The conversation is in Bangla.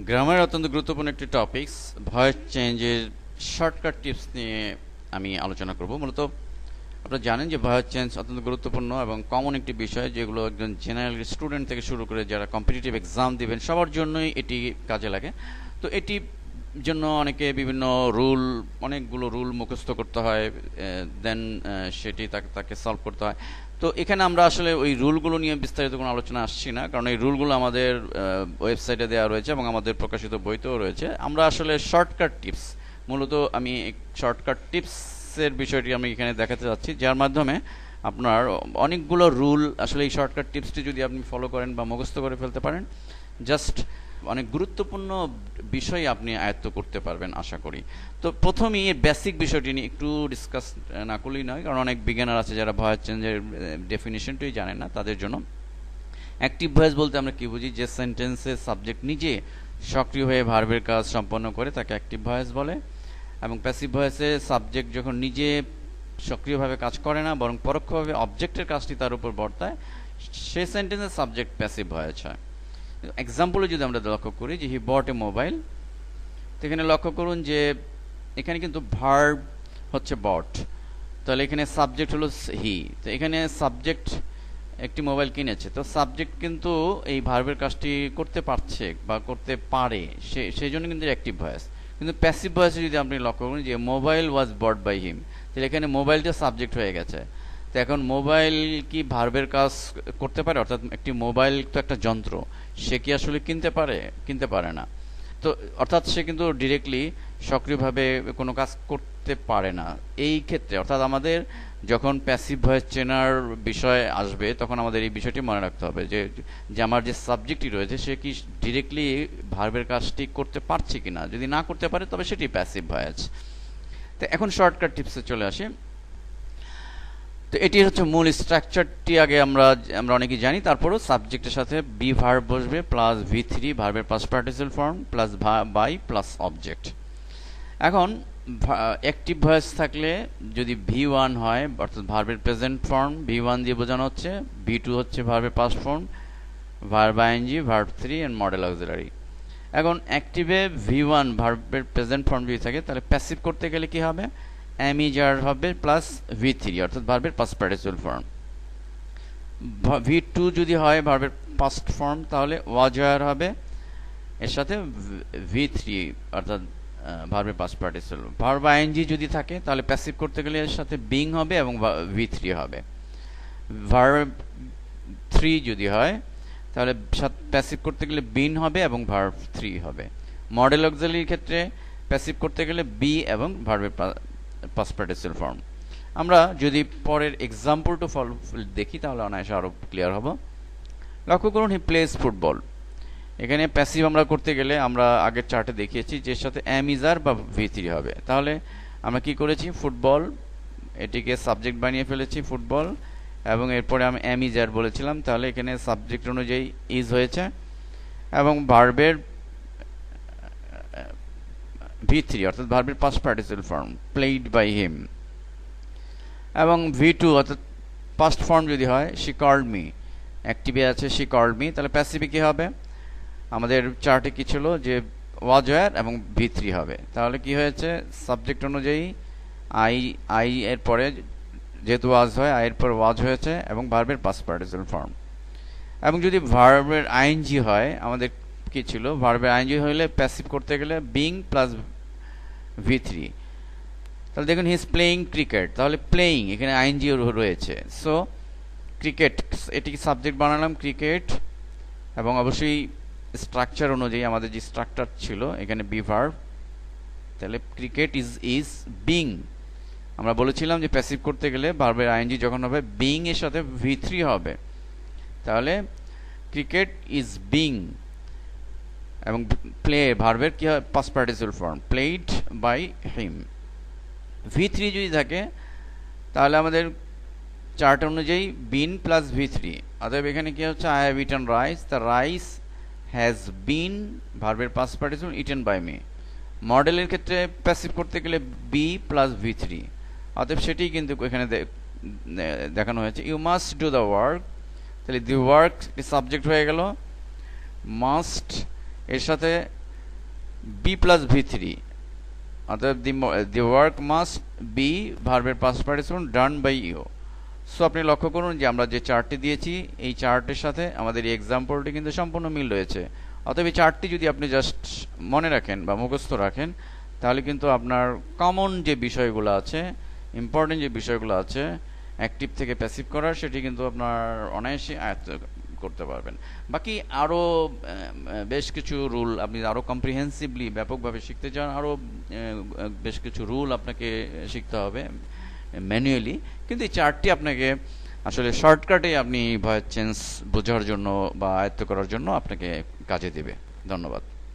গ্রামার অত্যন্ত গুরুত্বপূর্ণ একটি টপিকস। ভয়েস চেঞ্জের শর্টকাট টিপস নিয়ে আমি আলোচনা করব। মূলত আপনারা জানেন যে ভয়েস চেঞ্জ অত্যন্ত গুরুত্বপূর্ণ এবং কমন একটি বিষয়, যেগুলো একজন জেনারেল স্টুডেন্ট থেকে শুরু করে যারা কম্পিটিটিভ এক্সাম দিবেন সবার জন্যই এটি কাজে লাগে। তো এটি জন্য অনেকে বিভিন্ন অনেকগুলো রুল মুখস্থ করতে হয়, দেন সেটি তাকে সলভ করতে হয়। তো এখানে আমরা আসলে ওই রুলগুলো নিয়ে বিস্তারিত কোনো আলোচনা আসছি না, কারণ এই রুলগুলো আমাদের ওয়েবসাইটে দেওয়া রয়েছে এবং আমাদের প্রকাশিত বইতেও রয়েছে। আমরা আসলে শর্টকাট টিপস, মূলত আমি শর্টকাট টিপসের বিষয়টি আমি এখানে দেখাতে যাচ্ছি, যার মাধ্যমে আপনার অনেকগুলো রুল আসলে এই শর্টকাট টিপসটি যদি আপনি ফলো করেন বা মুখস্থ করে ফেলতে পারেন, জাস্ট অনেক গুরুত্বপূর্ণ বিষয় আপনি আয়ত্ত করতে পারবেন আশা করি। তো প্রথমেই এর বেসিক বিষয়টি নিয়ে একটু ডিসকাস না করলেই নয়, কারণ অনেক বিজ্ঞানার আছে যারা ভয়েস চেঞ্জের ডেফিনেশনটাই জানেন না। তাদের জন্য অ্যাক্টিভ ভয়েস বলতে আমরা কি বুঝি? যে সেন্টেন্সে সাবজেক্ট নিজে সক্রিয় হয়ে ভার্বের কাজ সম্পন্ন করে তাকে অ্যাক্টিভ ভয়েস বলে, এবং প্যাসিভ ভয়েসে সাবজেক্ট যখন নিজে সক্রিয়ভাবে কাজ করে না বরং পরোক্ষভাবে অবজেক্টের কাজটি তার উপর বর্তায়, সেই সেন্টেন্সের সাবজেক্ট প্যাসিভ ভয়েস হয়। এক্সাম্পলে যদি আমরা লক্ষ্য করি যে হি বট এ মোবাইল, তো এখানে লক্ষ্য করুন যে এখানে কিন্তু ভার্ব হচ্ছে বট, তাহলে এখানে সাবজেক্ট হলো হি। তো এখানে সাবজেক্ট একটি মোবাইল কিনেছে, তো সাবজেক্ট কিন্তু এই ভার্বের কাজটি করতে পারছে বা করতে পারে, সেই জন্য কিন্তু অ্যাক্টিভ ভয়েস। কিন্তু প্যাসিভ ভয়েসে যদি আপনি লক্ষ্য করুন যে mobile was bought by him, তাহলে এখানে মোবাইলটা সাবজেক্ট হয়ে গেছে। তো এখন মোবাইল কি ভার্বের কাজ করতে পারে? অর্থাৎ একটি মোবাইল তো একটা যন্ত্র, সে কি আসলে কিনতে পারে না। তো অর্থাৎ সে কিন্তু ডিরেক্টলি সক্রিয়ভাবে কোনো কাজ করতে পারে না। এই ক্ষেত্রে অর্থাৎ আমাদের যখন প্যাসিভ ভয়েস চেনার বিষয় আসবে, তখন আমাদের এই বিষয়টি মনে রাখতে হবে যে যে আমার যে সাবজেক্টটি রয়েছে সে কি ডিরেক্টলি ভার্বের কাজটি করতে পারছে কিনা। যদি না করতে পারে তবে সেটি প্যাসিভ ভয়েস। তো এখন শর্টকাট টিপসে চলে আসি। তো এটি হচ্ছে মূল স্ট্রাকচারটি, আগে আমরা অনেকেই জানি। তারপরও সাবজেক্টের সাথে বি ভার্ব বসবে প্লাস V3 ভার্বের past participle form plus by plus object. এখন অ্যাক্টিভ ভয়েস থাকলে যদি V1 হয় অর্থাৎ ভার্বের প্রেজেন্ট ফর্ম V1 দিয়ে বোঝানো হচ্ছে, V2 হচ্ছে ভার্বের past form, verb I N G, verb 3 and modal auxiliary. এখন অ্যাক্টিভে V1 ভার্বের প্রেজেন্ট ফর্ম যদি থাকে, তাহলে প্যাসিভ করতে গেলে কি হবে? অ্যামিজার হবে প্লাস V3 অর্থাৎ ভার্বের পাস্ট পার্টিসিপল ফর্ম। V2 যদি হয় ভার্বের পাস্ট ফর্ম, তাহলে ওয়াজার হবে এর সাথে V3 অর্থাৎ ভার্বের পাস্ট পার্টিসিপল। ভার্ব আইএনজি যদি থাকে তাহলে প্যাসিভ করতে গেলে এর সাথে বিং হবে এবং V3 হবে। ভার্ব 3 যদি হয় তাহলে প্যাসিভ করতে গেলে বিন হবে এবং ভার্ব 3 হবে। মডেল অক্সিলারির ক্ষেত্রে প্যাসিভ করতে গেলে বি এবং ভার্বের পাস্ট পার্টিসিপল ফর্ম। আমরা যদি পরের এক্সাম্পল টু ফলো দেখি তাহলে অনায়াসে আরও ক্লিয়ার হব। লক্ষ্য করুন হি প্লেস ফুটবল। এখানে প্যাসিভ আমরা করতে গেলে আমরা আগের চার্টে দেখিয়েছি যে সাথে অ্যামিজার বা V3 হবে। তাহলে আমরা কি করেছি? ফুটবল এটিকে সাবজেক্ট বানিয়ে ফেলেছি ফুটবল, এবং এরপরে আমি অ্যামিজার বলেছিলাম, তাহলে এখানে সাবজেক্ট অনুযায়ী ইজ হয়েছে এবং ভার্বের V3 অর্থাৎ ভার্বের past participle form played by him, এবং V2 অর্থাৎ পাস্ট ফর্ম যদি হয় শি কল্ড মি, অ্যাক্টিভে আছে শি কল্ড মি, তাহলে প্যাসিভে কি হবে? আমাদের চার্টে কি ছিল যে ওয়াজ ওয়্যার এবং V3 হবে। তাহলে কি হয়েছে? সাবজেক্ট অনুযায়ী আই এর পরে যেহেতু ওয়াজ হয়, আই এর পর ওয়াজ হয়েছে এবং ভার্বের পাস্ট পার্টিসিপল ফর্ম। এবং যদি ভার্বের আইএনজি হয়, আমাদের কি ছিল? ভার্বের আইএনজি হলে প্যাসিভ করতে গেলে বিং প্লাস V3। তাহলে দেখুন হি ইজ প্লেয়িং ক্রিকেট, তাহলে প্লেয়িং এখানে আইএনজি রয়েছে, সো ক্রিকেট এটিকে সাবজেক্ট বানালাম ক্রিকেট, এবং অবশ্যই স্ট্রাকচার অনুযায়ী আমাদের যে স্ট্রাকচার ছিল এখানে বি ভার্ব, তাহলে ক্রিকেট ইজ বিং। আমরা বলেছিলাম যে প্যাসিভ করতে গেলে ভার্বের আইএনজি যখন হবে বিং এর সাথে V3 হবে, তাহলে ক্রিকেট ইজ বিং, এবং প্লে ভার্বের কি হয়? Past participle form played by him. V3 যদি থাকে তাহলে আমাদের চার্ট অনুযায়ী বিন প্লাস V3, অতএব এখানে কি হচ্ছে? I have eaten rice, the rice has been ভার্বের past participle eaten by me. মডেলের ক্ষেত্রে প্যাসিভ করতে গেলে বি প্লাস V3, অতএব সেটাই কিন্তু এখানে দেখানো হয়েছে। You must do the work, তাহলে দি ওয়ার্ক সাবজেক্ট হয়ে গেল, মাস্ট এর সাথে বি প্লাস ভি থ্রি, অর্থাৎ দি ওয়ার্ক মাস্ট বি ভার্বের past participle done by you. So আপনি লক্ষ্য করুন যে আমরা যে চার্টটি দিয়েছি এই চার্টের সাথে আমাদের এই এক্সাম্পলটি কিন্তু সম্পূর্ণ মিল রয়েছে। অতএব এই চার্টটি যদি আপনি জাস্ট মনে রাখেন বা মুখস্থ রাখেন, তাহলে কিন্তু আপনার কমন যে বিষয়গুলো আছে, ইম্পর্টেন্ট যে বিষয়গুলো আছে অ্যাক্টিভ থেকে প্যাসিভ করার, সেটি কিন্তু আপনার অনায়াসে আয়ত্ত করতে পারবেন। বাকি আরও বেশ কিছু রুল আপনি আরও কম্প্রিহেন্সিভলি ব্যাপকভাবে শিখতে চান, আরও বেশ কিছু রুল আপনাকে শিখতে হবে ম্যানুয়ালি, কিন্তু এই চার্টটি আপনাকে আসলে শর্টকাটে আপনি ভয়েস চেঞ্জ বোঝার জন্য বা আয়ত্ত করার জন্য আপনাকে কাজে দেবে। ধন্যবাদ।